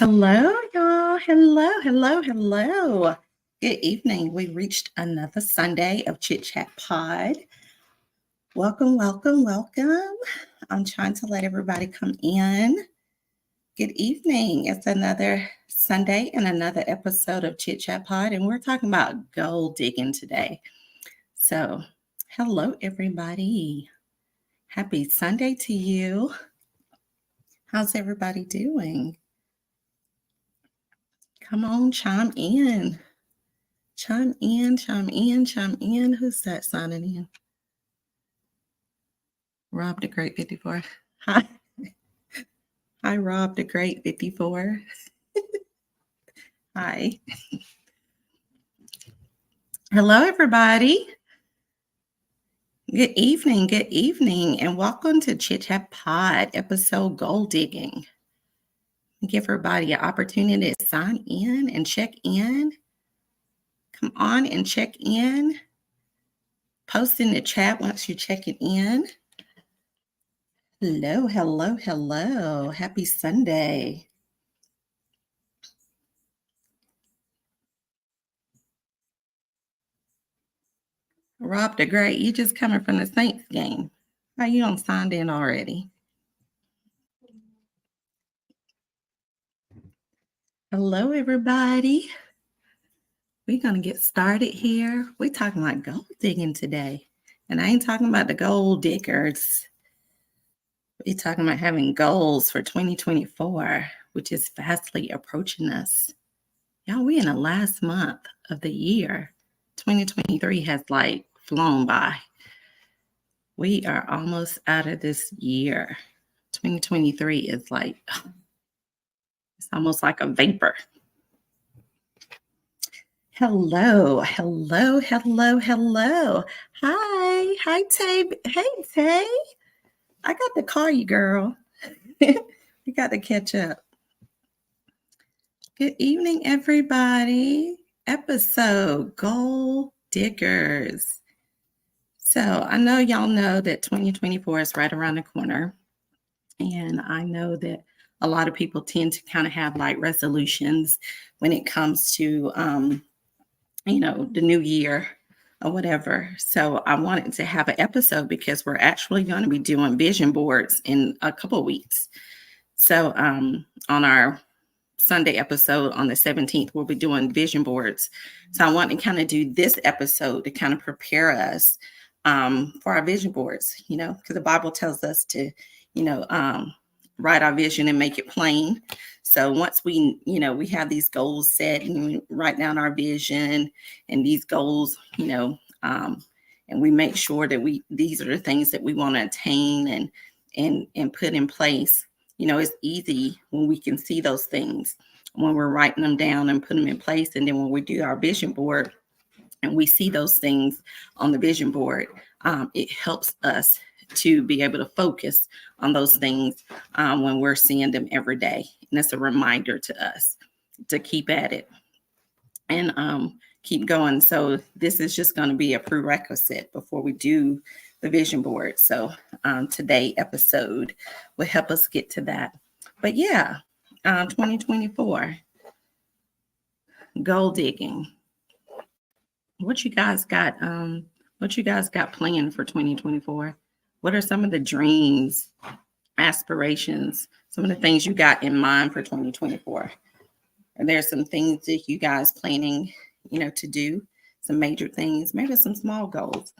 Hello, y'all. Hello. Good evening. We reached another Sunday of Chit Chat Pod. Welcome. I'm trying to let everybody come in. Good evening. It's another Sunday and another episode of Chit Chat Pod, and we're talking about gold digging today. So, hello, everybody. Happy Sunday to you. How's everybody doing? Come on, chime in. Chime in. Who's that signing in? Rob the Great 54. Hi. Hi, Rob the Great 54. Hi. Hello, everybody. Good evening, and welcome to Chit Chat Pod, episode Gold Digging. Give everybody an opportunity to sign in and check in. Come on and check in. Post in the chat once you check it in. Hello. Happy Sunday. Rob the Great, you just coming from the Saints game. How you on signed in already? Hello, everybody. We're going to get started here. We're talking about gold digging today. And I ain't talking about the gold diggers. We're talking about having goals for 2024, which is fastly approaching us. Y'all, we in the last month of the year. 2023 has flown by. We are almost out of this year. 2023 is it's almost like a vapor. Hello. Hi, Tay. Hey, Tay. I got to call you, girl. We got to catch up. Good evening, everybody. Episode Gold Diggers. So I know y'all know that 2024 is right around the corner. And I know that a lot of people tend to kind of have resolutions when it comes to, the new year or whatever. So I wanted to have an episode because we're actually going to be doing vision boards in a couple of weeks. So on our Sunday episode on the 17th, we'll be doing vision boards. So I want to kind of do this episode to kind of prepare us for our vision boards, because the Bible tells us to, write our vision and make it plain. So once we have these goals set and we write down our vision and these goals, and we make sure that these are the things that we want to attain and put in place. It's easy when we can see those things when we're writing them down and put them in place. And then when we do our vision board and we see those things on the vision board, it helps us to be able to focus on those things when we're seeing them every day. And it's a reminder to us to keep at it and keep going. So this is just going to be a prerequisite before we do the vision board. So today's episode will help us get to that. But 2024, gold digging. What you guys got? What you guys got planned for 2024? What are some of the dreams, aspirations, some of the things you got in mind for 2024? Are there some things that you guys planning, to do? Some major things, maybe some small goals.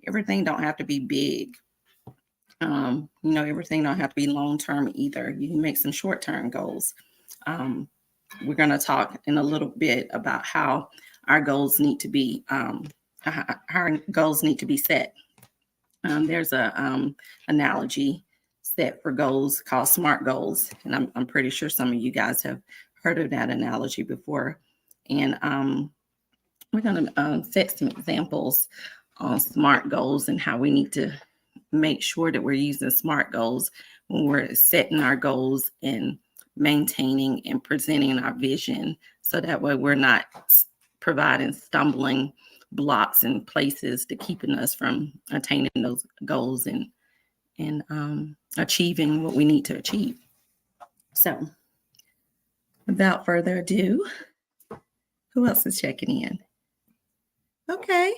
Everything don't have to be big. Everything don't have to be long-term either. You can make some short-term goals. We're going to talk in a little bit about how our goals need to be, set. There's a analogy set for goals called SMART goals. And I'm pretty sure some of you guys have heard of that analogy before. And we're going to set some examples on SMART goals and how we need to make sure that we're using SMART goals when we're setting our goals and maintaining and presenting our vision. So that way we're not providing stumbling blocks and places to keeping us from attaining those goals and achieving what we need to achieve. So without further ado, who else is checking in? Okay.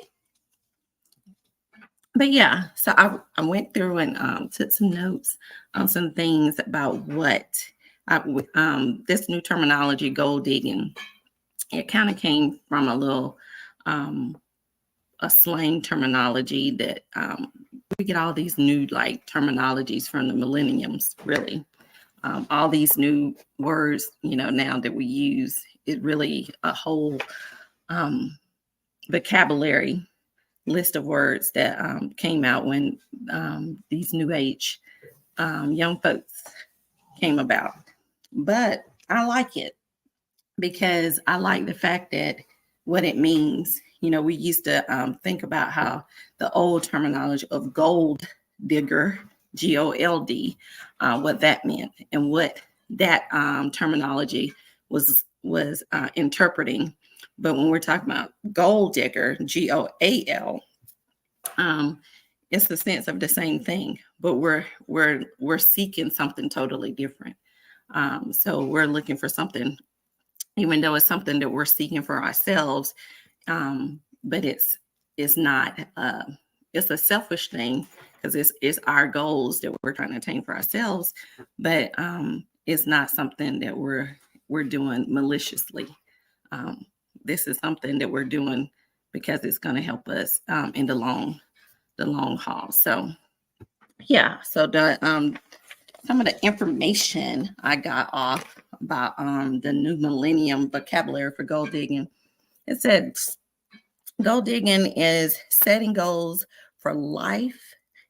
But yeah, so I went through and took some notes on some things about what this new terminology, gold digging. It kind of came from a little a slang terminology that we get all these new like terminologies from the millenniums, really. All these new words, now that we use, it really a whole vocabulary list of words that came out when these new age young folks came about. But I like it because I like the fact that what it means. We used to think about how the old terminology of gold digger, GOLD, what that meant and what that terminology was interpreting. But when we're talking about gold digger, GOAL, it's the sense of the same thing, but we're seeking something totally different. So we're looking for something, even though it's something that we're seeking for ourselves, but it's not. It's a selfish thing because it's our goals that we're trying to attain for ourselves, but it's not something that we're doing maliciously. This is something that we're doing because it's going to help us in the long haul. So yeah, so the some of the information I got off about the new millennium vocabulary for gold digging. It said gold digging is setting goals for life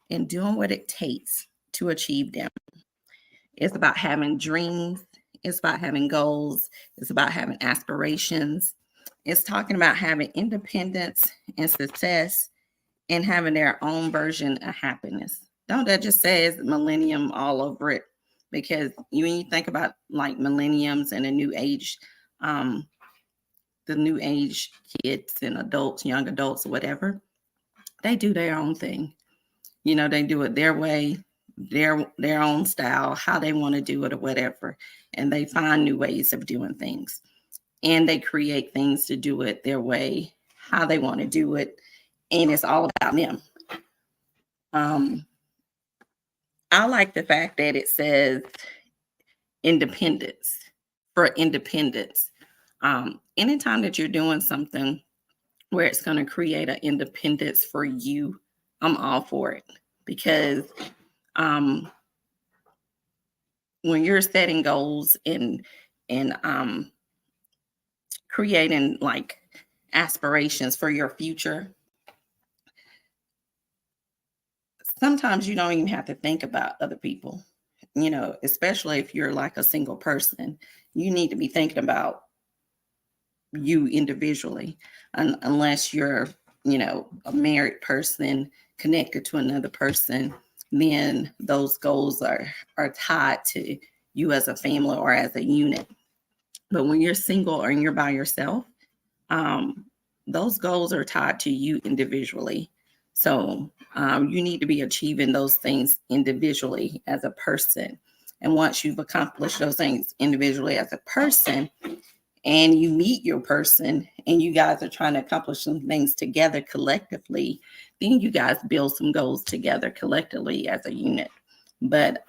and doing what it takes to achieve them. It's about having dreams. It's about having goals. It's about having aspirations. It's talking about having independence and success and having their own version of happiness. Don't that just says millennium all over it? Because when you think about like millenniums and the new age kids and adults, young adults, or whatever, they do their own thing. They do it their way, their own style, how they want to do it or whatever. And they find new ways of doing things. And they create things to do it their way, how they want to do it. And it's all about them. I like the fact that it says independence for independence. Anytime that you're doing something where it's going to create an independence for you, I'm all for it because when you're setting goals and creating like aspirations for your future, sometimes you don't even have to think about other people, especially if you're like a single person. You need to be thinking about you individually, unless you're, a married person connected to another person, then those goals are tied to you as a family or as a unit. But when you're single or you're by yourself, those goals are tied to you individually. So you need to be achieving those things individually as a person. And once you've accomplished those things individually as a person, and you meet your person and you guys are trying to accomplish some things together collectively, then you guys build some goals together collectively as a unit. But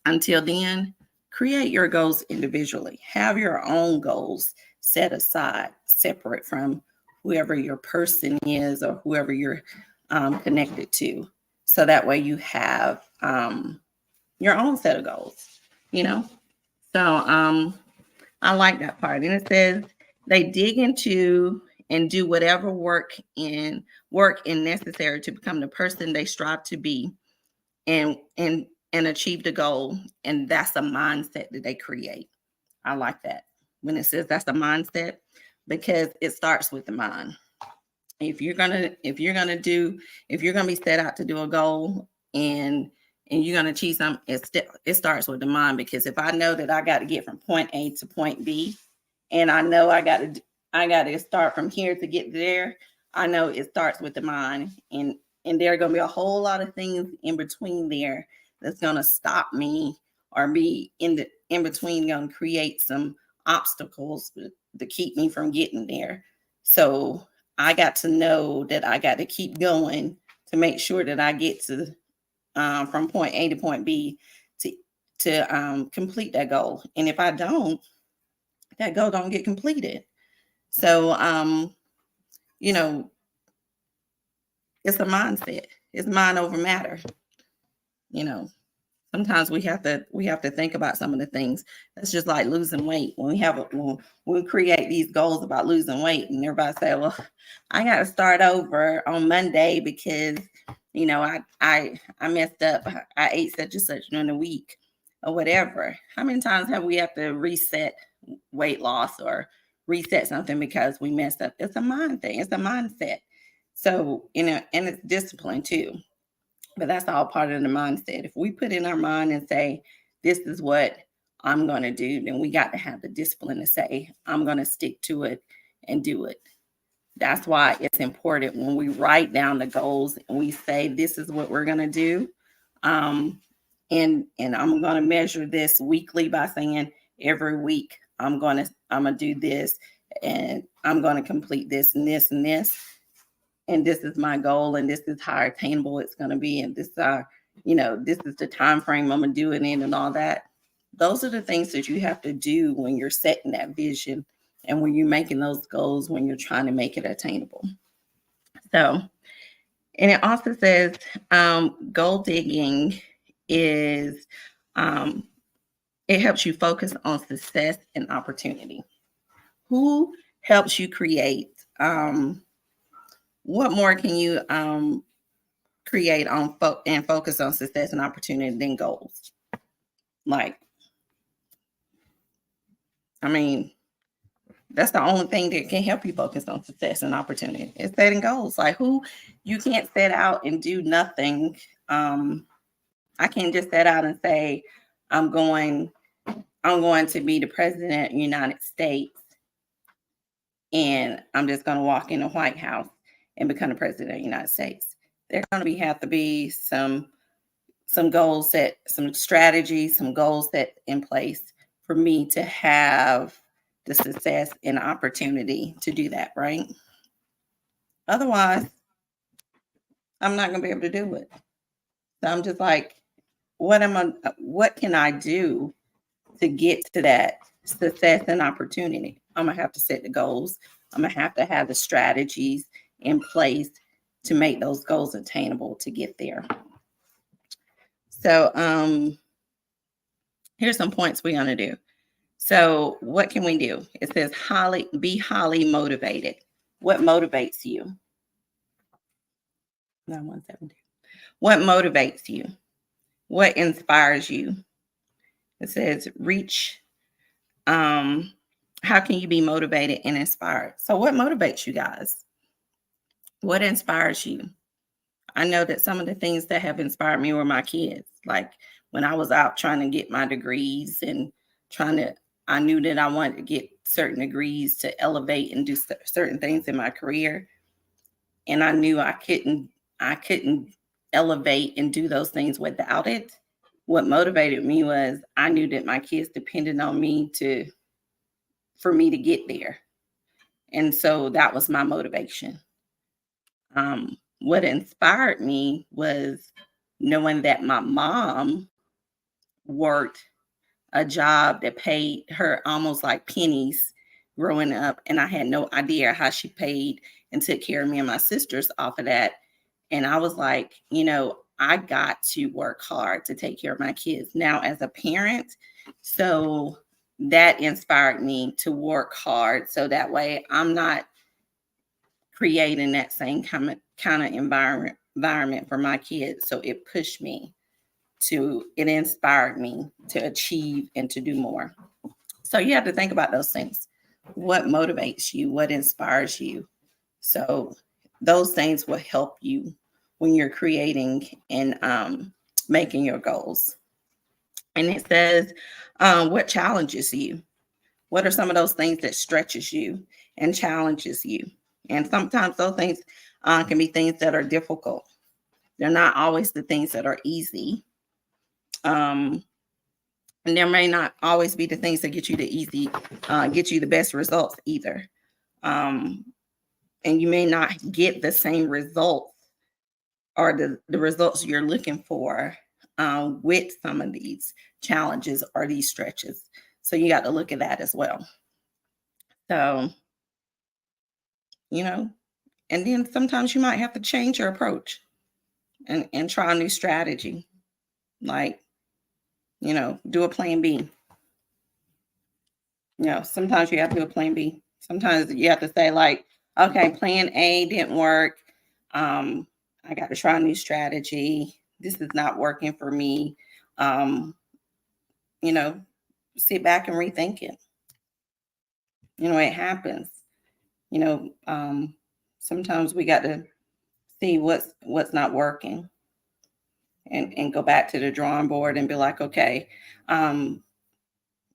until then, create your goals individually. Have your own goals set aside, separate from whoever your person is or whoever you're connected to. So that way you have your own set of goals, So I like that part. And it says they dig into and do whatever work and necessary to become the person they strive to be and achieve the goal. And that's a mindset that they create. I like that when it says that's a mindset, because it starts with the mind. If you're gonna be set out to do a goal and you're gonna achieve something, it starts with the mind. Because if I know that I got to get from point A to point B, and I know I got to start from here to get there, I know it starts with the mind, and there are gonna be a whole lot of things in between there that's gonna stop me or be in between going to create some obstacles to keep me from getting there. So I got to know that I got to keep going to make sure that I get to from point A to point B to complete that goal. And if I don't, that goal don't get completed. So you know, it's a mindset. It's mind over matter. You know, sometimes we have to think about some of the things. That's just like losing weight. When we create these goals about losing weight, and everybody say, "Well, I got to start over on Monday because I messed up. I ate such and such during the week, or whatever." How many times have we have to reset weight loss or reset something because we messed up? It's a mind thing. It's a mindset. So and it's discipline too. But that's all part of the mindset. If we put in our mind and say, this is what I'm going to do, then we got to have the discipline to say, I'm going to stick to it and do it. That's why it's important when we write down the goals and we say, this is what we're going to do. And I'm going to measure this weekly by saying every week I'm going to do this, and I'm going to complete this and this and this. And this is my goal, and this is how attainable it's going to be, and this this is the time frame I'm going to do it in, and all that. Those are the things that you have to do when you're setting that vision and when you're making those goals, when you're trying to make it attainable. So, and it also says goal digging is it helps you focus on success and opportunity. Who helps you create? What more can you create on and focus on success and opportunity than goals? Like, I mean, that's the only thing that can help you focus on success and opportunity is setting goals. Like, you can't set out and do nothing. I can't just set out and say, I'm going to be the president of the United States, and I'm just going to walk in the White House and become the president of the United States. There's going to have to be some goals set, some strategies, some goals set in place for me to have the success and opportunity to do that, right? Otherwise, I'm not going to be able to do it. So I'm just like, what can I do to get to that success and opportunity? I'm going to have to set the goals. I'm going to have the strategies in place to make those goals attainable to get there. So here's some points we're going to do. So what can we do? It says be highly motivated. What motivates you? 9172. What motivates you? What inspires you? It says reach. How can you be motivated and inspired? So what motivates you guys? What inspires you? I know that some of the things that have inspired me were my kids. Like when I was out trying to get my degrees and I knew that I wanted to get certain degrees to elevate and do certain things in my career. And I knew I couldn't elevate and do those things without it. What motivated me was I knew that my kids depended on me for me to get there. And so that was my motivation. What inspired me was knowing that my mom worked a job that paid her almost like pennies growing up. And I had no idea how she paid and took care of me and my sisters off of that. And I was like, I got to work hard to take care of my kids now as a parent. So that inspired me to work hard. So that way I'm not creating that same kind of environment for my kids. So it inspired me to achieve and to do more. So you have to think about those things. What motivates you? What inspires you? So those things will help you when you're creating and making your goals. And it says, what challenges you? What are some of those things that stretches you and challenges you? And sometimes those things can be things that are difficult. They're not always the things that are easy. And there may not always be the things that get you get you the best results either. Um, and you may not get the same results or the results you're looking for with some of these challenges or these stretches. So you got to look at that as well. So, you know, and then sometimes you might have to change your approach and try a new strategy. Like, do a plan B. Sometimes you have to do a plan B. Sometimes you have to say, like, okay, plan A didn't work. I got to try a new strategy. This is not working for me. Um, you know, Sit back and rethink it. It happens. You know, Sometimes we got to see what's not working and go back to the drawing board and be like, okay, um,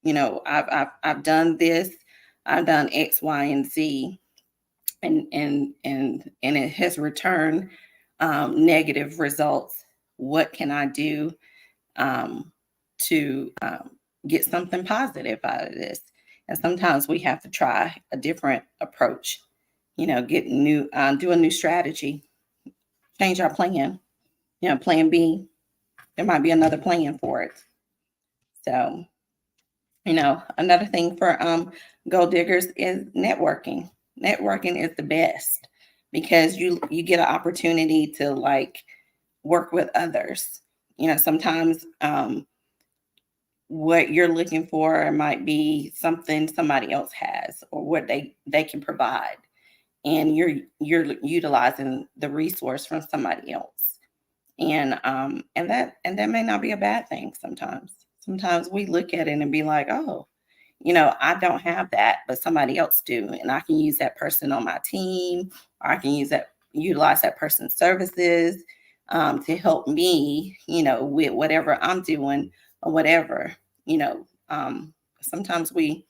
I've done this, I've done X, Y, and Z, and it has returned negative results. What can I do to get something positive out of this? And sometimes we have to try a different approach. Get new, do a new strategy, change our plan. Plan B. There might be another plan for it. So, another thing for gold diggers is networking. Networking is the best because you get an opportunity to like work with others. Sometimes what you're looking for might be something somebody else has or what they can provide, and you're utilizing the resource from somebody else. And that may not be a bad thing. Sometimes we look at it and be like, oh, I don't have that, but somebody else do, and I can use that person on my team, or I can utilize that person's services to help me, with whatever I'm doing or whatever. you know Sometimes we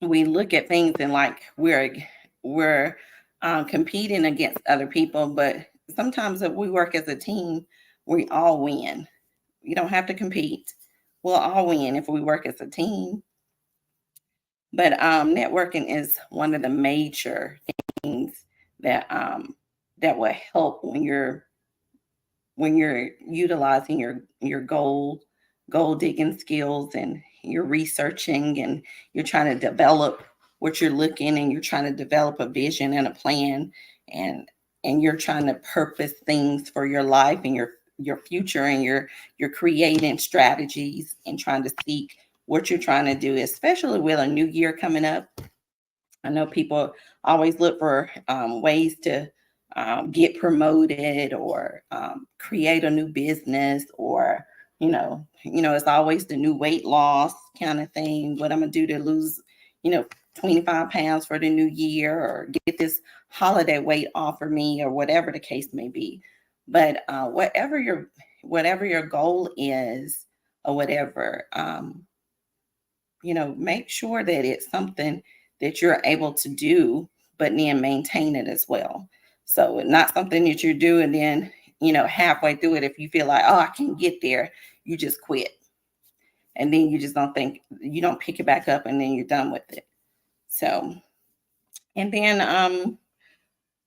look at things and like we're competing against other people, but sometimes if we work as a team, we all win. You don't have to compete. We'll all win if we work as a team. But networking is one of the major things that will help when you're utilizing your gold digging skills, and you're researching and you're trying to develop what you're looking, and you're trying to develop a vision and a plan, and you're trying to purpose things for your life and your future, and you're creating strategies and trying to seek what you're trying to do, especially with a new year coming up. I know people always look for ways to get promoted, or create a new business, or it's always the new weight loss kind of thing. What I'm gonna do to lose, 25 pounds for the new year, or get this holiday weight off of me, or whatever the case may be. But whatever your goal is, or whatever, make sure that it's something that you're able to do, but then maintain it as well. So not something that you do and then, halfway through it, if you feel like, oh, I can't get there, you just quit. And then you don't pick it back up, and then you're done with it. So, and then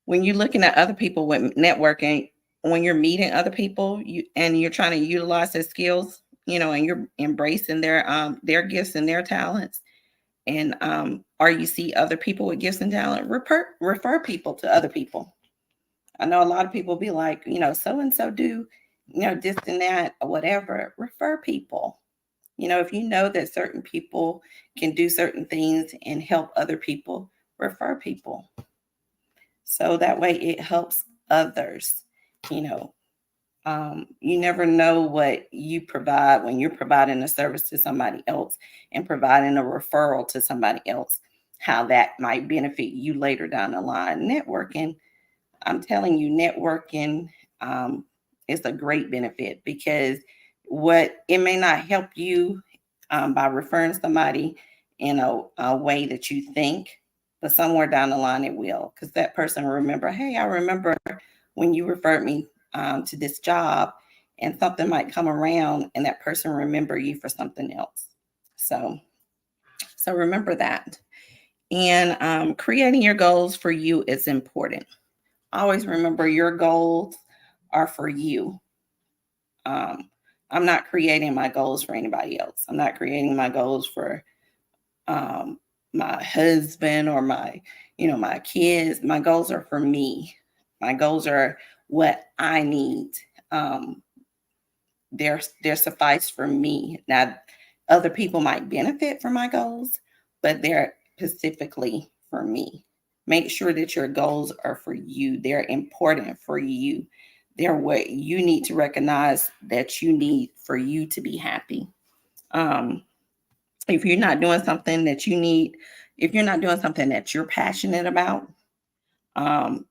when you're looking at other people with networking, when you're meeting other people, you're trying to utilize their skills, and you're embracing their gifts and their talents, and or you see other people with gifts and talent, refer people to other people. I know a lot of people be like, so and so do, this and that or whatever. Refer people. If you know that certain people can do certain things and help other people, refer people. So that way it helps others. You know, you never know what you provide when you're providing a service to somebody else and providing a referral to somebody else, how that might benefit you later down the line. Networking, I'm telling you, networking is a great benefit, because what it may not help you by referring somebody in a way that you think, but somewhere down the line it will, because that person will remember, hey, I remember when you referred me to this job, and something might come around and that person remember you for something else. So remember that. And creating your goals for you is important. Always remember your goals are for you. I'm not creating my goals for anybody else. I'm not creating my goals for my husband or my kids. My goals are for me. My goals are what I need. They're suffice for me. Now, other people might benefit from my goals, but they're specifically for me. Make sure that your goals are for you. They're important for you. They're what you need to recognize that you need for you to be happy. If you're not doing something that you need, if you're not doing something that you're passionate about, then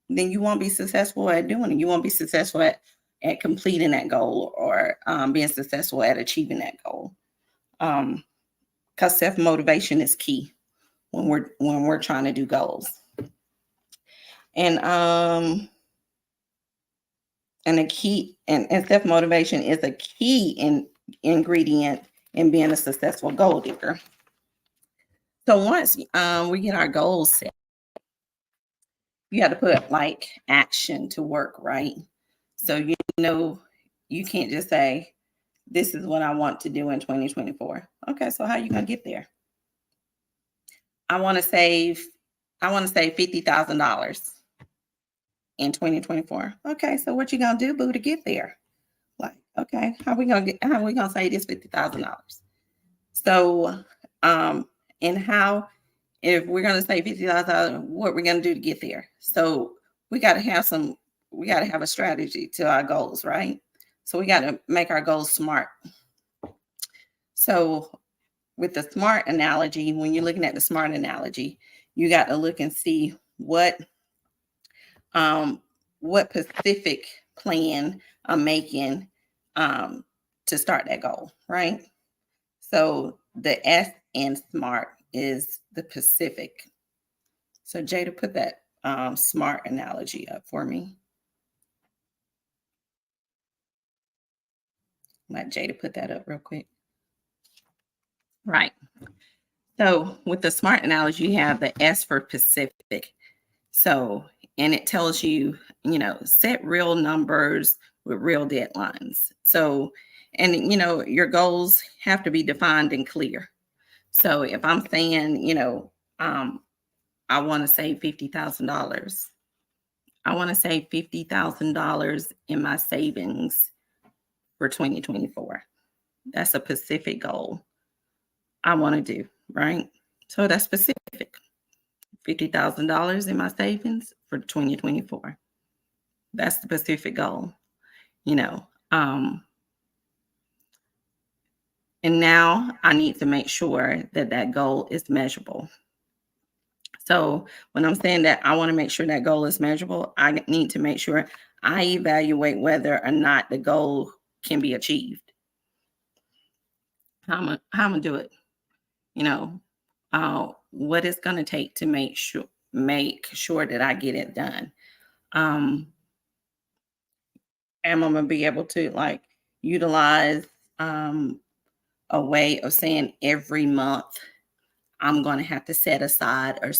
you won't be successful at doing it. You won't be successful at completing that goal or being successful at achieving that goal. Because self-motivation is key when we're trying to do goals. And a key and self-motivation is a key ingredient in being a successful goal digger. So once we get our goals set, you have to put like action to work, right? So you can't just say, this is what I want to do in 2024. Okay, so how are you gonna get there? I want to save $50,000 in 2024. Okay, so what you gonna do, boo, to get there? Like, okay, how are we gonna save this $50,000? So, if we're gonna save $50,000, what we're gonna do to get there? So we got to have a strategy to our goals, right? So we got to make our goals smart. So with the SMART analogy, when you're looking at the SMART analogy, you got to look and see what specific plan I'm making to start that goal, right? So the S in SMART is the Pacific. So Jada, put that SMART analogy up for me. Let Jada put that up real quick. Right. So with the SMART analogy, you have the S for Pacific. So, and it tells you, set real numbers with real deadlines. So, and your goals have to be defined and clear. So if I'm saying, I want to save $50,000. I want to save $50,000 in my savings for 2024. That's a specific goal I want to do, right? So that's specific. $50,000 in my savings for 2024. That's the specific goal, and now I need to make sure that goal is measurable. So when I'm saying that I want to make sure that goal is measurable, I need to make sure I evaluate whether or not the goal can be achieved. How I'm gonna do it? What it's going to take to make sure that I get it done. Am I going to be able to utilize a way of saying every month I'm going to have to set aside or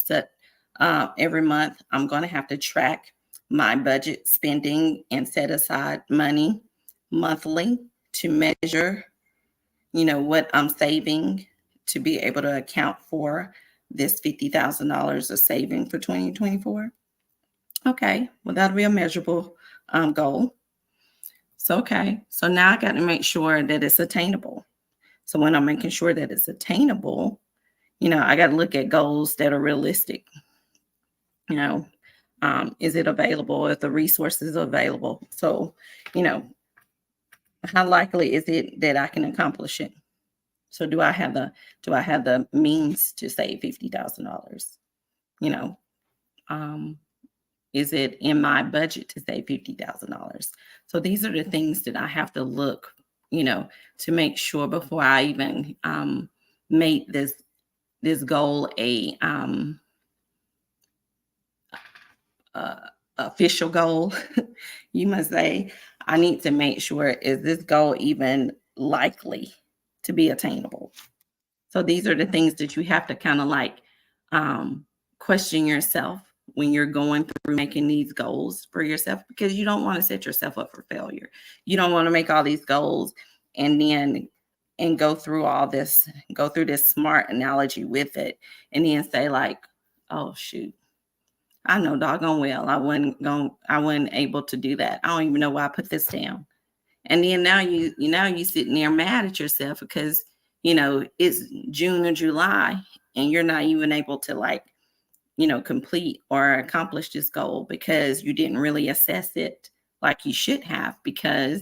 every month I'm going to have to track my budget spending and set aside money monthly to measure, what I'm saving to be able to account for this $50,000 of saving for 2024. Okay, well, that'll be a measurable goal. So now I got to make sure that it's attainable. So when I'm making sure that it's attainable, I got to look at goals that are realistic. Is it available? If the resources are available? So, how likely is it that I can accomplish it? So do I have the means to save $50,000? Is it in my budget to save $50,000? So these are the things that I have to look, to make sure before I even make this goal a official goal, you must say, I need to make sure, is this goal even likely to be attainable? So these are the things that you have to kind of like um, question yourself when you're going through making these goals for yourself, because you don't want to set yourself up for failure. You don't want to make all these goals and then and go through this smart analogy with it, and then say like, oh shoot, I know doggone well I wasn't able to do that. I don't even know why I put this down. And then now you sitting there mad at yourself because it's June or July and you're not even able to like complete or accomplish this goal because you didn't really assess it like you should have, because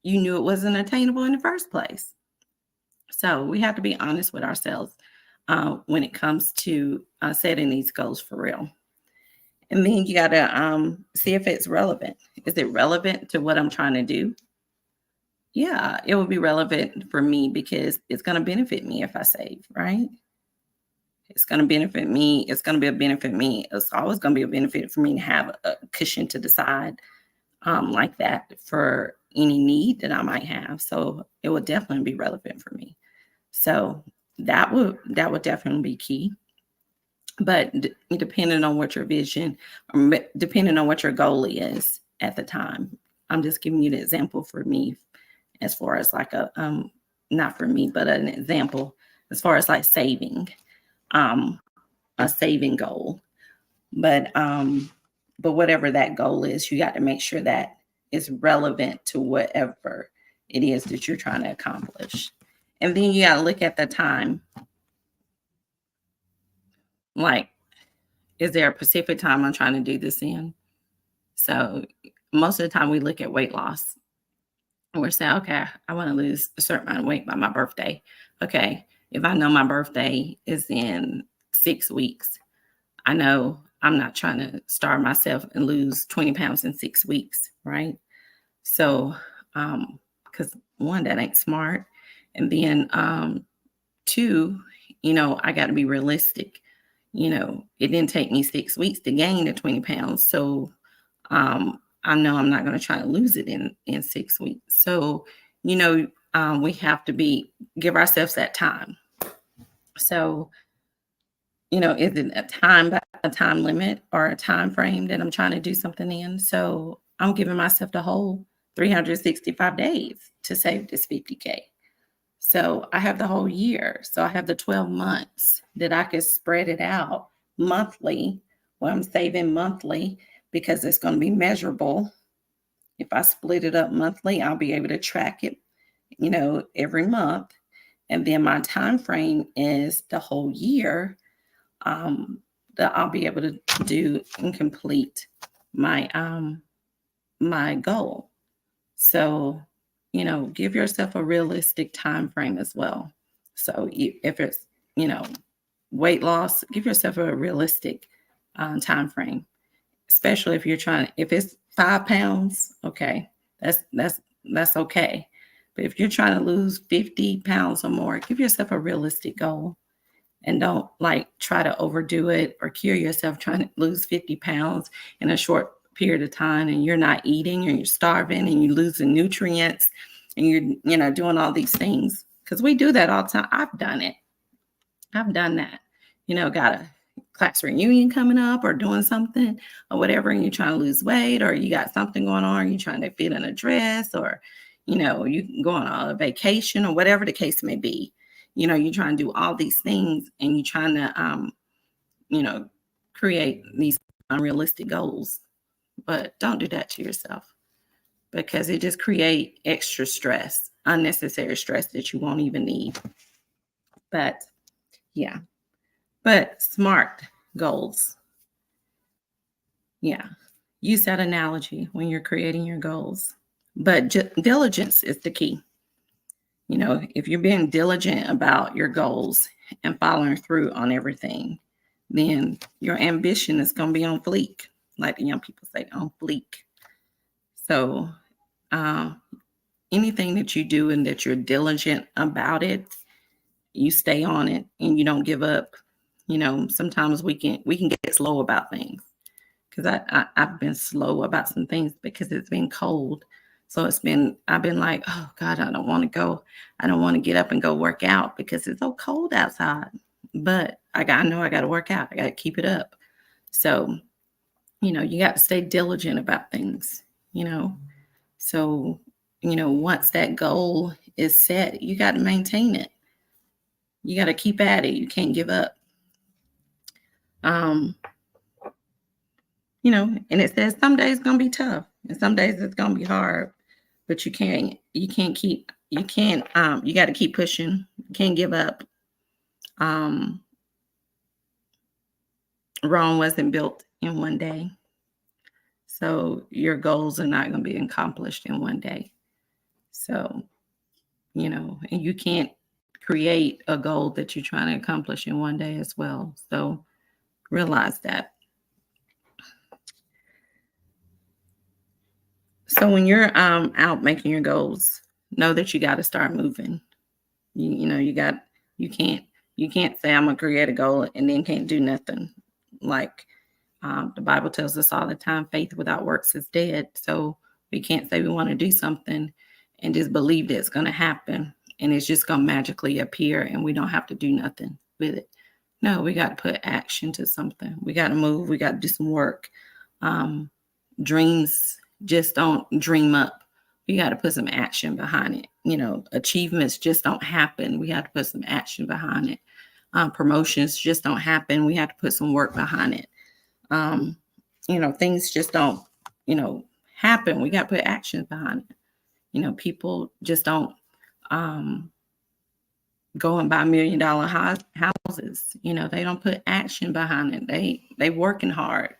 you knew it wasn't attainable in the first place. So we have to be honest with ourselves when it comes to setting these goals for real. And then you got to see if it's relevant. Is it relevant to what I'm trying to do? Yeah, it will be relevant for me because it's going to benefit me if I save, right? It's going to benefit me. It's going to be a benefit me. It's always going to be a benefit for me to have a cushion to the side like that for any need that I might have. So it would definitely be relevant for me. So that would definitely be key. But depending on what your vision, or depending on what your goal is at the time, I'm just giving you the example for me, as far as like not for me, but an example as far as like saving, a saving goal. But whatever that goal is, you got to make sure that it's relevant to whatever it is that you're trying to accomplish. And then you got to look at the time. Like, is there a specific time I'm trying to do this in? So most of the time we look at weight loss. And we're saying, okay, I want to lose a certain amount of weight by my birthday. Okay, if I know my birthday is in 6 weeks, I know I'm not trying to starve myself and lose 20 pounds in 6 weeks, right? So, because one, that ain't smart. And then two, I got to be realistic. It didn't take me 6 weeks to gain the 20 pounds. So I know I'm not going to try to lose it in 6 weeks. So, we have to give ourselves that time. So, is it a time limit or a time frame that I'm trying to do something in? So I'm giving myself the whole 365 days to save this 50K. So I have the whole year. So I have the 12 months that I can spread it out monthly. Well, I'm saving monthly because it's going to be measurable. If I split it up monthly, I'll be able to track it, every month. And then my time frame is the whole year, that I'll be able to do and complete my my goal. So, give yourself a realistic time frame as well. So if it's, weight loss, give yourself a realistic time frame, especially if it's 5 pounds, okay, that's okay. But if you're trying to lose 50 pounds or more, give yourself a realistic goal. And don't like try to overdo it or cure yourself trying to lose 50 pounds in a short period of time, and you're not eating and you're starving and you're losing nutrients and you're doing all these things, because we do that all the time. I've done it. I've done that. Got a class reunion coming up or doing something or whatever, and you're trying to lose weight, or you got something going on, you're trying to fit in a dress, or you can go on a vacation or whatever the case may be. You're trying to do all these things and you're trying to, create these unrealistic goals. But don't do that to yourself, because it just create extra stress, unnecessary stress that you won't even need. But yeah, but smart goals. Yeah. Use that analogy when you're creating your goals. But diligence is the key. If you're being diligent about your goals and following through on everything, then your ambition is going to be on fleek, like the young people say, on fleek. So anything that you do and that you're diligent about it, you stay on it and you don't give up. Sometimes we can get slow about things because I've been slow about some things because it's been cold. So I've been like, oh God, I don't want to go. I don't want to get up and go work out because it's so cold outside. But I know I got to work out. I got to keep it up. So, you got to stay diligent about things, you know. So, once that goal is set, you got to maintain it. You got to keep at it. You can't give up. Um, and it says some days gonna be tough and some days it's gonna be hard, but you got to keep pushing. You can't give up. Um, Rome wasn't built in one day, so your goals are not gonna be accomplished in one day. So, and you can't create a goal that you're trying to accomplish in one day as well. So realize that. So when you're out making your goals, know that you got to start moving. You can't you can't say I'm gonna create a goal and then can't do nothing. Like the Bible tells us all the time, faith without works is dead. So we can't say we want to do something and just believe that it's gonna happen and it's just gonna magically appear and we don't have to do nothing with it. No, we got to put action to something. We got to move. We got to do some work. Dreams just don't dream up. We got to put some action behind it. Achievements just don't happen. We have to put some action behind it. Promotions just don't happen. We have to put some work behind it. Things just don't, happen. We got to put action behind it. People just don't go and buy $1 million houses. They don't put action behind it. They working hard.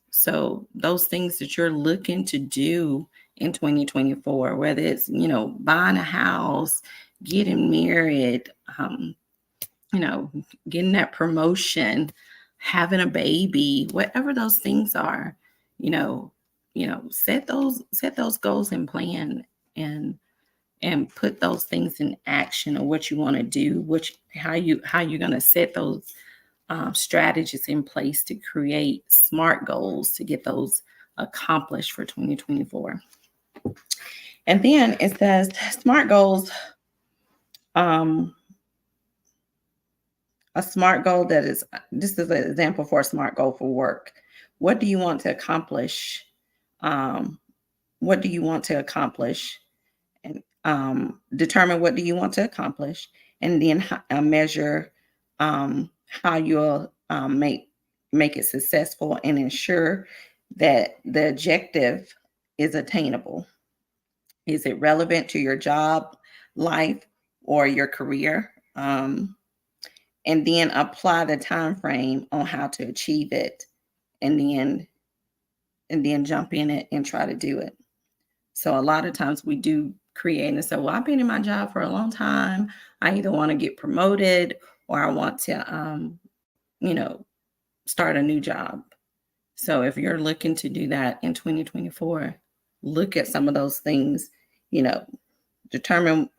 So those things that you're looking to do in 2024, whether it's, buying a house, getting married, getting that promotion, having a baby, whatever those things are, set those goals and plan and put those things in action of what you want to do, how you're going to set those strategies in place to create SMART goals to get those accomplished for 2024. And then it says SMART goals. A SMART goal this is an example for a SMART goal for work. What do you want to accomplish? What do you want to accomplish? And determine what do you want to accomplish, and then measure how you'll make it successful and ensure that the objective is attainable. Is it relevant to your job, life, or your career? And then apply the time frame on how to achieve it, and then jump in it and try to do it. So a lot of times we do create and say, well, I've been in my job for a long time. I either want to get promoted or I want to, start a new job. So if you're looking to do that in 2024, look at some of those things, determine,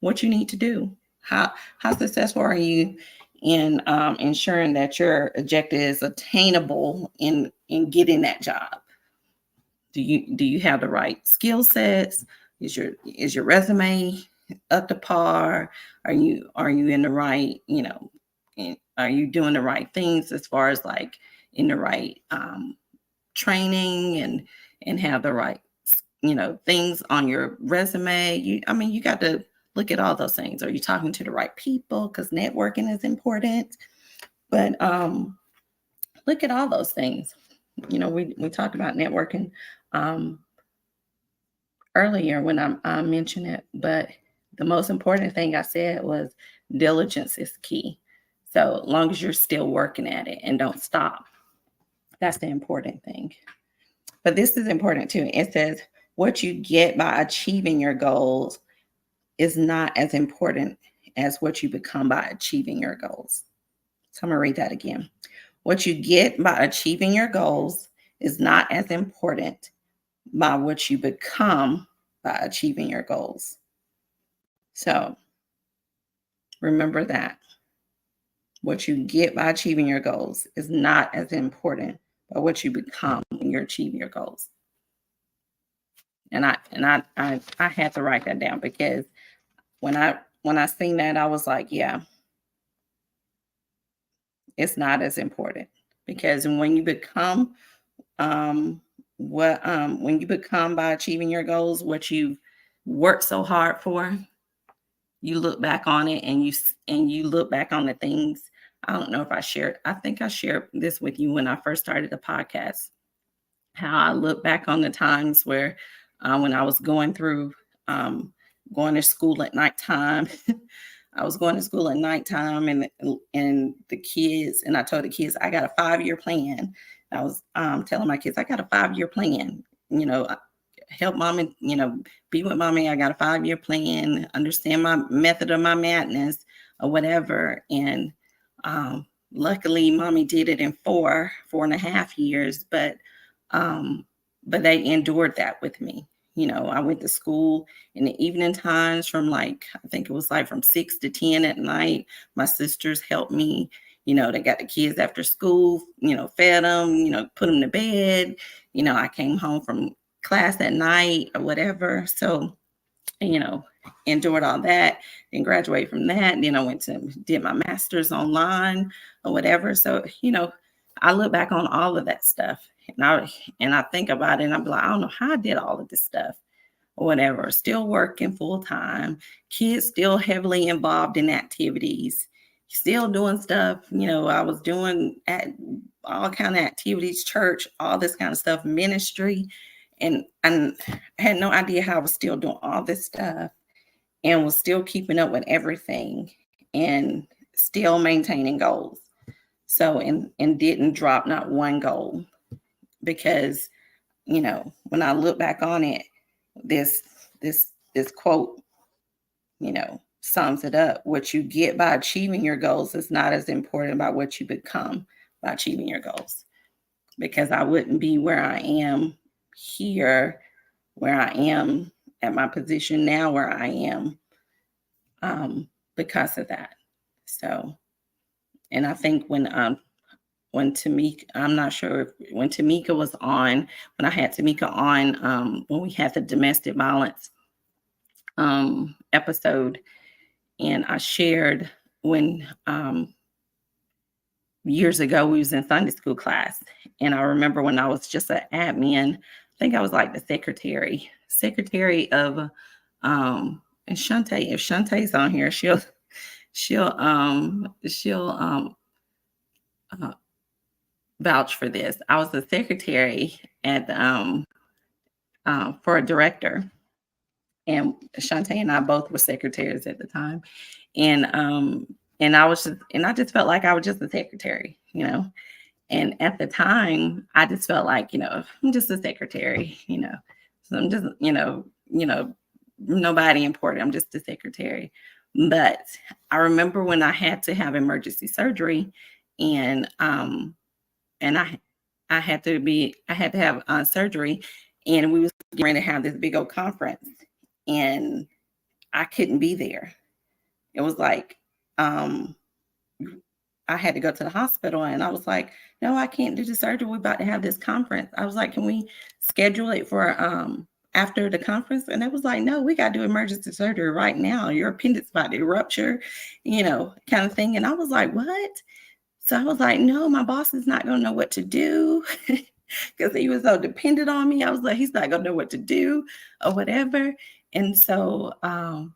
what you need to do. How successful are you in ensuring that your objective is attainable in getting that job? Do you have the right skill sets? Is your resume up to par? Are you in the right, are you doing the right things as far as like in the right training and have the right, things on your resume? You got to look at all those things. Are you talking to the right people? Because networking is important. But look at all those things. We talked about networking earlier when I mentioned it, but the most important thing I said was diligence is key. So long as you're still working at it and don't stop, that's the important thing. But this is important too. It says what you get by achieving your goals is not as important as what you become by achieving your goals. So I'm going to read that again. What you get by achieving your goals is not as important by what you become by achieving your goals. So remember that. What you get by achieving your goals is not as important by what you become when you're achieving your goals. And I had to write that down, because when I seen that, I was like, yeah, it's not as important. Because when you become what when you become by achieving your goals, what you've worked so hard for, you look back on it, and you look back on the things. I don't know if I think I shared this with you when I first started the podcast, how I look back on the times where when I was going through going to school at nighttime. I was going to school at nighttime, and the kids, and I told the kids I got a 5-year plan. I was telling my kids I got a 5-year plan. Help mommy, be with mommy. I got a 5-year plan. Understand my method of my madness or whatever. And luckily, mommy did it in 4.5 years. But they endured that with me. I went to school in the evening times from I think it was from 6 to 10 at night. My sisters helped me. They got the kids after school, fed them, put them to bed. I came home from class at night or whatever. So, endured all that and graduated from that. And then I did my master's online or whatever. So, I look back on all of that stuff, and I think about it, and I'm like, I don't know how I did all of this stuff or whatever. Still working full time, kids still heavily involved in activities, still doing stuff. I was doing all kind of activities, church, all this kind of stuff, ministry, and I had no idea how I was still doing all this stuff and was still keeping up with everything and still maintaining goals. So, and didn't drop not one goal, because, when I look back on it, this quote, sums it up. What you get by achieving your goals is not as important about what you become by achieving your goals, because I wouldn't be where I am here, where I am at my position now, where I am, because of that. So, and I think when Tamika, I'm not sure if when Tamika was on, when I had Tamika on, when we had the domestic violence episode, and I shared when years ago we was in Sunday school class, and I remember when I was just an admin, I think I was like the secretary of and Shantae, if Shantae's on here, she'll vouch for this. I was the secretary at for a director, and Shantae and I both were secretaries at the time, and I just felt like I was just a secretary. And at the time, I just felt like, I'm just a secretary. So I'm just, nobody important. I'm just a secretary. But I remember when I had to have emergency surgery, and I had to have surgery, and we was getting ready to have this big old conference, and I couldn't be there. It was like, I had to go to the hospital, and I was like, no, I can't do the surgery. We're about to have this conference. I was like, can we schedule it for after the conference? And it was like, no, we got to do emergency surgery right now. Your appendix about to rupture, kind of thing. And I was like, what? So I was like, no, my boss is not going to know what to do, because he was so dependent on me. I was like, he's not going to know what to do or whatever. And so,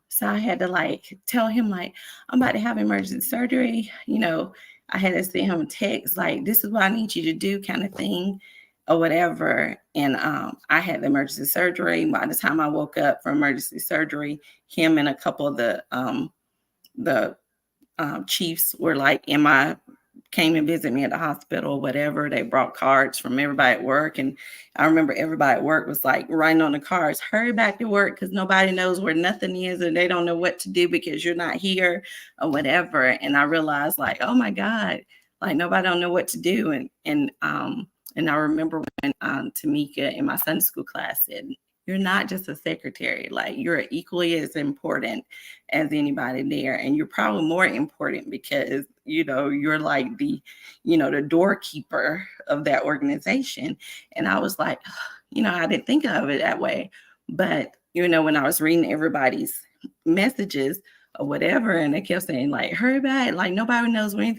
so I had to tell him I'm about to have emergency surgery. I had to send him a text this is what I need you to do, kind of thing, or whatever. And I had the emergency surgery. By the time I woke up from emergency surgery, him and a couple of the chiefs were came and visit me at the hospital, whatever. They brought cards from everybody at work. And I remember everybody at work was writing on the cards, hurry back to work, because nobody knows where nothing is, and they don't know what to do because you're not here or whatever. And I realized oh my God, nobody don't know what to do. And I remember when Tamika in my Sunday school class said, you're not just a secretary, you're equally as important as anybody there. And you're probably more important because you're like the doorkeeper of that organization. And I was like, I didn't think of it that way. But, when I was reading everybody's messages or whatever, and they kept saying, like, hurry back, like nobody knows where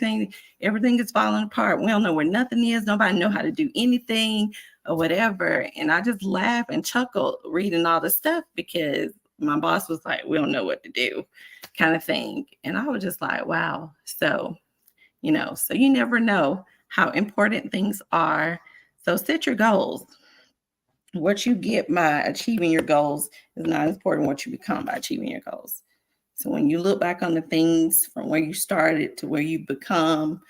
everything is falling apart. We don't know where nothing is. Nobody know how to do anything or whatever. And I just laughed and chuckled reading all the stuff because my boss was like, we don't know what to do, kind of thing. And I was just like, wow. So, so you never know how important things are. So set your goals. What you get by achieving your goals is not as important what you become by achieving your goals. So when you look back on the things from where you started to where you become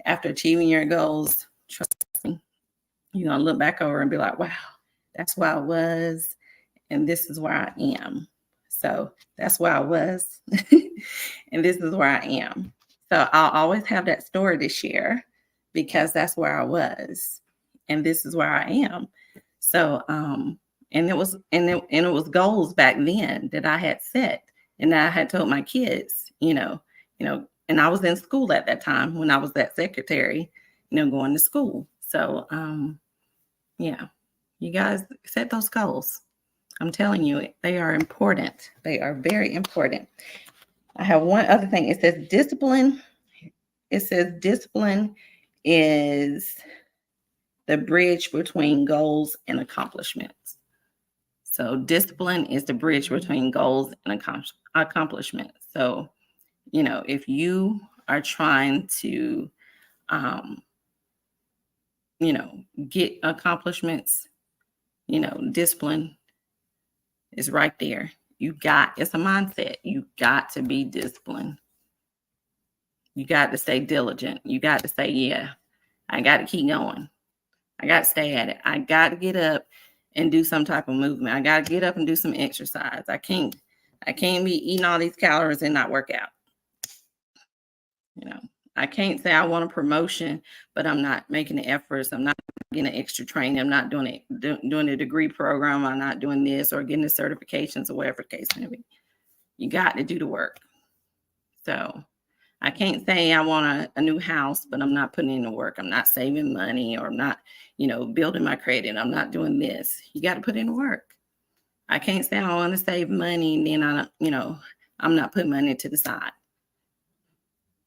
after achieving your goals, trust me, you're going to look back over and be like, wow, that's where I was. And this is where I am. So that's where I was. And this is where I am. So I'll always have that story to share because that's where I was. And this is where I am. So, and it was goals back then that I had set and that I had told my kids, and I was in school at that time when I was that secretary, going to school. So, yeah, you guys set those goals. I'm telling you, they are important. They are very important. I have one other thing. It says discipline. It says discipline is the bridge between goals and accomplishments. So discipline is the bridge between goals and accomplishments. So, if you are trying to, get accomplishments, discipline is right there. It's a mindset. You got to be disciplined. You got to stay diligent. You got to say, yeah, I got to keep going. I got to stay at it. I got to get up and do some type of movement. I got to get up and do some exercise. I can't be eating all these calories and not work out. I can't say I want a promotion, but I'm not making the efforts. I'm not getting extra training. I'm not doing a degree program. I'm not doing this or getting the certifications or whatever the case may be. You got to do the work. So I can't say I want a new house, but I'm not putting in the work. I'm not saving money or I'm not, building my credit. I'm not doing this. You got to put in the work. I can't say I want to save money and then I'm not putting money to the side.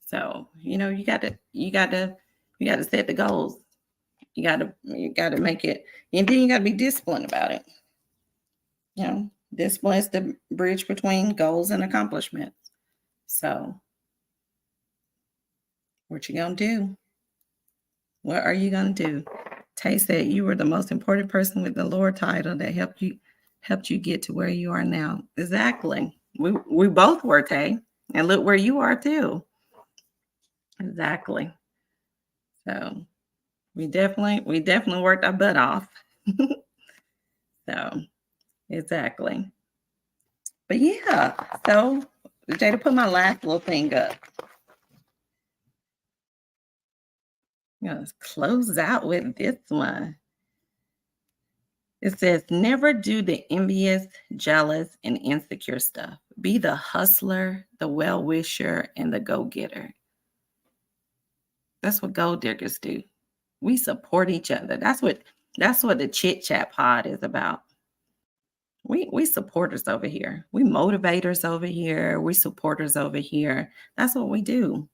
So, you got to set the goals. You got to make it, and then you got to be disciplined about it. Discipline is the bridge between goals and accomplishments. So, what you gonna do? What are you gonna do? Tay said you were the most important person with the Lord title that helped you get to where you are now. Exactly. We both were, Tay, and look where you are too. Exactly. So we definitely worked our butt off. So exactly. But yeah, so Jada, put my last little thing up. Let's close out with this one. It says, never do the envious, jealous, and insecure stuff. Be the hustler, the well-wisher, and the go-getter. That's what gold diggers do. We support each other. That's what the Chit Chat Pod is about. We supporters over here. We motivators over here. We supporters over here. That's what we do.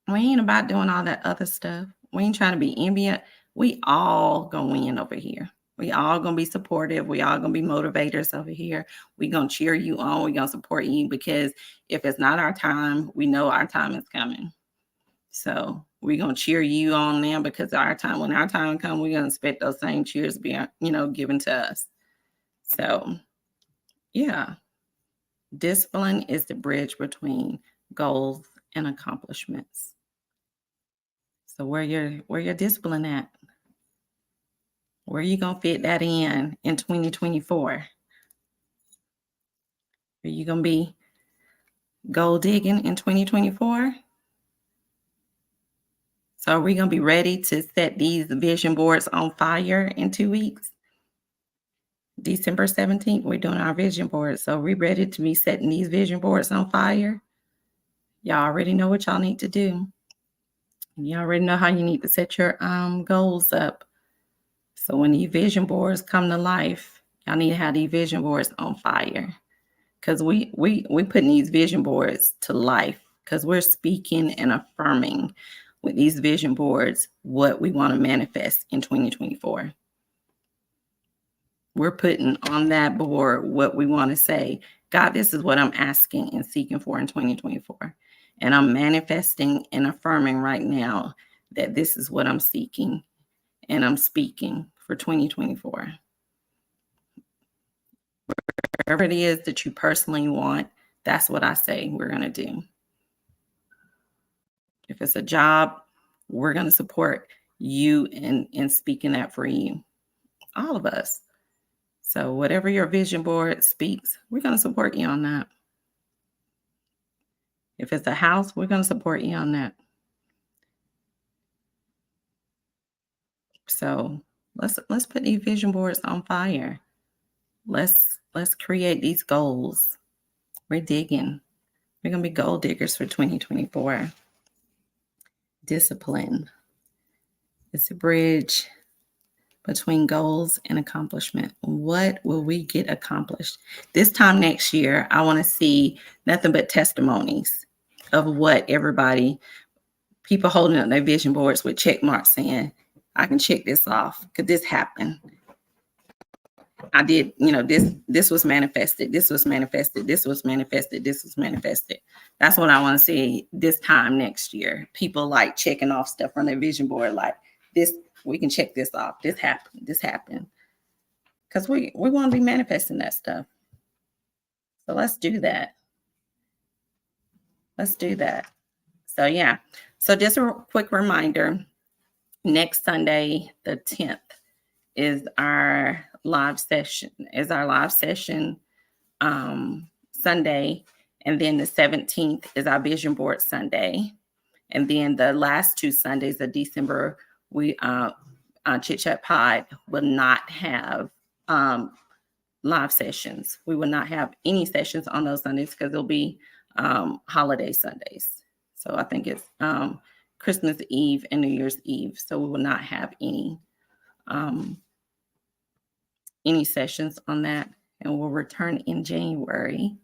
We ain't about doing all that other stuff. We ain't trying to be envious. We all gonna win over here. We all gonna be supportive. We all gonna be motivators over here. We gonna cheer you on. We gonna support you because if it's not our time, we know our time is coming. So we gonna cheer you on now because when our time comes, we're gonna expect those same cheers to be, given to us. So yeah, discipline is the bridge between goals and accomplishments. So where your discipline at? Where are you gonna fit that in 2024? Are you gonna be gold digging in 2024? So are we gonna be ready to set these vision boards on fire in 2 weeks? December 17th, we're doing our vision board. So we're ready to be setting these vision boards on fire. Y'all already know what y'all need to do. You already know how you need to set your goals up. So when these vision boards come to life, y'all need to have these vision boards on fire. Because we putting these vision boards to life, because we're speaking and affirming with these vision boards what we want to manifest in 2024. We're putting on that board what we want to say. God, this is what I'm asking and seeking for in 2024. And I'm manifesting and affirming right now that this is what I'm seeking and I'm speaking for 2024. Whatever it is that you personally want, that's what I say we're going to do. If it's a job, we're going to support you in speaking that for you, all of us. So whatever your vision board speaks, we're going to support you on that. If it's a house, we're going to support you on that. So let's put these vision boards on fire. Let's create these goals. We're digging. We're going to be goal diggers for 2024. Discipline. It's a bridge between goals and accomplishment. What will we get accomplished? This time next year, I want to see nothing but testimonies of what people holding up their vision boards with check marks saying, I can check this off. Could this happen? I did, this was manifested. This was manifested. This was manifested. This was manifested. That's what I want to see this time next year. People like checking off stuff on their vision board like this. We can check this off. This happened. This happened. Because we want to be manifesting that stuff. So let's do that. Let's do that. So yeah. So just a quick reminder, next Sunday, the 10th, is our live session, Sunday. And then the 17th is our vision board Sunday. And then the last 2 Sundays of December, we Chit Chat Pod will not have live sessions. We will not have any sessions on those Sundays because it'll be holiday Sundays. So I think it's Christmas Eve and New Year's Eve. So we will not have any sessions on that, and we'll return in January.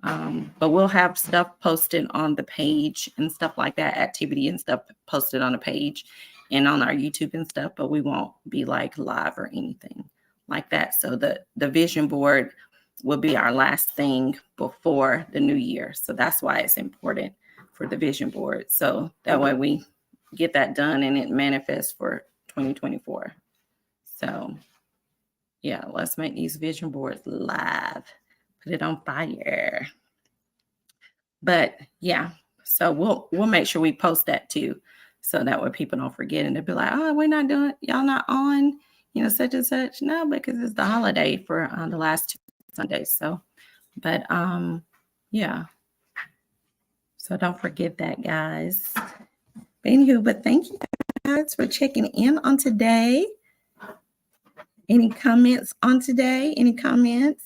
But we'll have stuff posted on the page and stuff like that, activity and stuff posted on the page and on our YouTube and stuff, but we won't be like live or anything like that. So the vision board will be our last thing before the new year. So that's why it's important for the vision board. So that way we get that done and it manifests for 2024. So yeah, let's make these vision boards live. Put it on fire. But yeah, so we'll make sure we post that too. So that way people don't forget and they'll be like, oh, we're not doing, y'all not on, such and such. No, because it's the holiday for the last 2 Sundays. So, but yeah. So don't forget that, guys. But anywho, but thank you guys for checking in on today. Any comments on today? Any comments?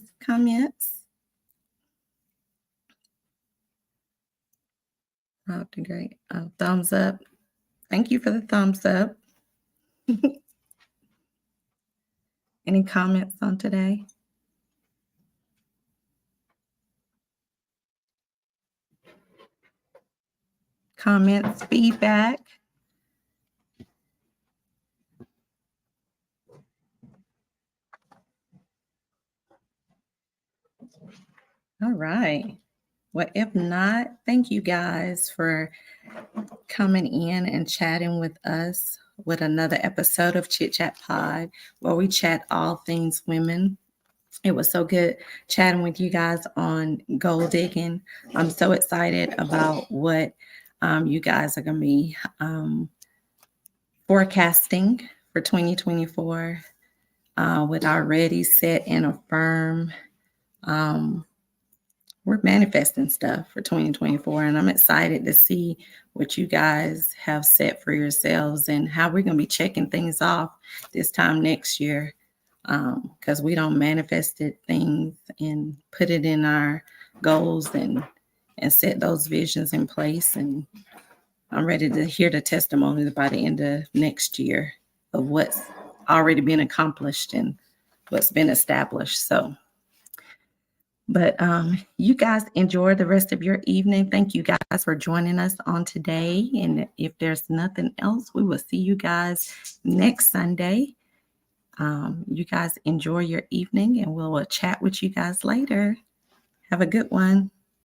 Oh, great. Oh, thumbs up. Thank you for the thumbs up. Any comments on today? Comments, feedback? All right. Well, if not, thank you guys for coming in and chatting with us with another episode of Chit Chat Pod, where we chat all things women. It was so good chatting with you guys on goal digging. I'm so excited about what you guys are going to be forecasting for 2024 with our Ready, Set, and Affirm. We're manifesting stuff for 2024, and I'm excited to see what you guys have set for yourselves and how we're going to be checking things off this time next year, because we don't manifested things and put it in our goals and and set those visions in place. And I'm ready to hear the testimonies by the end of next year of what's already been accomplished and what's been established. So, but you guys enjoy the rest of your evening. Thank you guys for joining us on today. And if there's nothing else, we will see you guys next Sunday. You guys enjoy your evening, and we'll chat with you guys later. Have a good one.